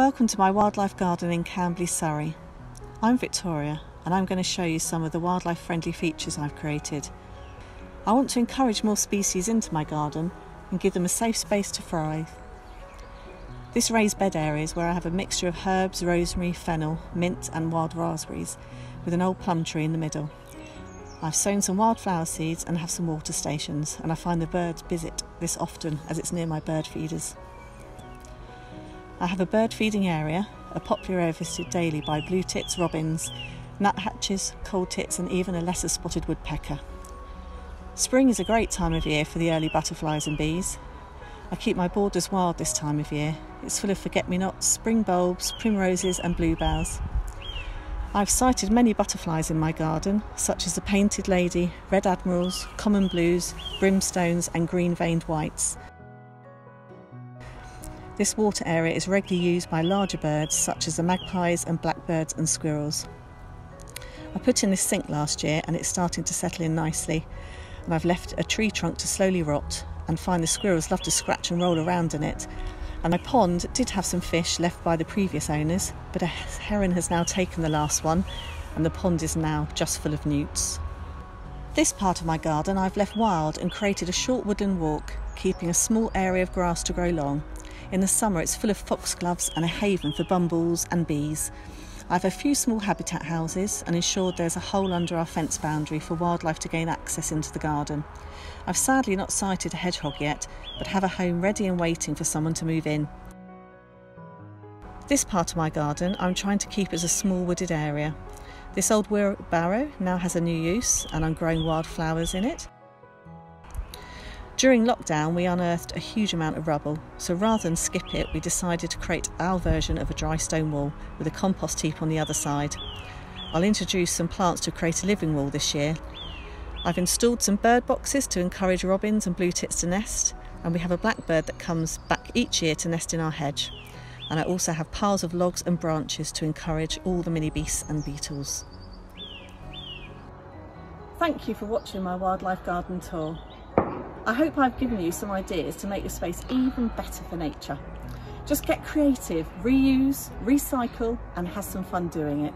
Welcome to my wildlife garden in Camberley, Surrey. I'm Victoria and I'm going to show you some of the wildlife friendly features I've created. I want to encourage more species into my garden and give them a safe space to thrive. This raised bed area is where I have a mixture of herbs, rosemary, fennel, mint and wild raspberries with an old plum tree in the middle. I've sown some wildflower seeds and have some water stations, and I find the birds visit this often as it's near my bird feeders. I have a bird feeding area, a popular area visited daily by blue tits, robins, nuthatches, coal tits and even a lesser spotted woodpecker. Spring is a great time of year for the early butterflies and bees. I keep my borders wild this time of year. It's full of forget-me-nots, spring bulbs, primroses and bluebells. I've sighted many butterflies in my garden, such as the painted lady, red admirals, common blues, brimstones and green-veined whites. This water area is regularly used by larger birds such as the magpies and blackbirds and squirrels. I put in this sink last year and it's starting to settle in nicely, and I've left a tree trunk to slowly rot and find the squirrels love to scratch and roll around in it. And my pond did have some fish left by the previous owners, but a heron has now taken the last one and the pond is now just full of newts. This part of my garden I've left wild and created a short woodland walk, keeping a small area of grass to grow long. In the summer it's full of foxgloves and a haven for bumbles and bees. I have a few small habitat houses and ensured there's a hole under our fence boundary for wildlife to gain access into the garden. I've sadly not sighted a hedgehog yet, but have a home ready and waiting for someone to move in. This part of my garden I'm trying to keep as a small wooded area. This old wheelbarrow now has a new use and I'm growing wildflowers in it. During lockdown we unearthed a huge amount of rubble, so rather than skip it we decided to create our version of a dry stone wall with a compost heap on the other side. I'll introduce some plants to create a living wall this year. I've installed some bird boxes to encourage robins and blue tits to nest, and we have a blackbird that comes back each year to nest in our hedge. And I also have piles of logs and branches to encourage all the mini beasts and beetles. Thank you for watching my wildlife garden tour. I hope I've given you some ideas to make your space even better for nature. Just get creative, reuse, recycle and have some fun doing it.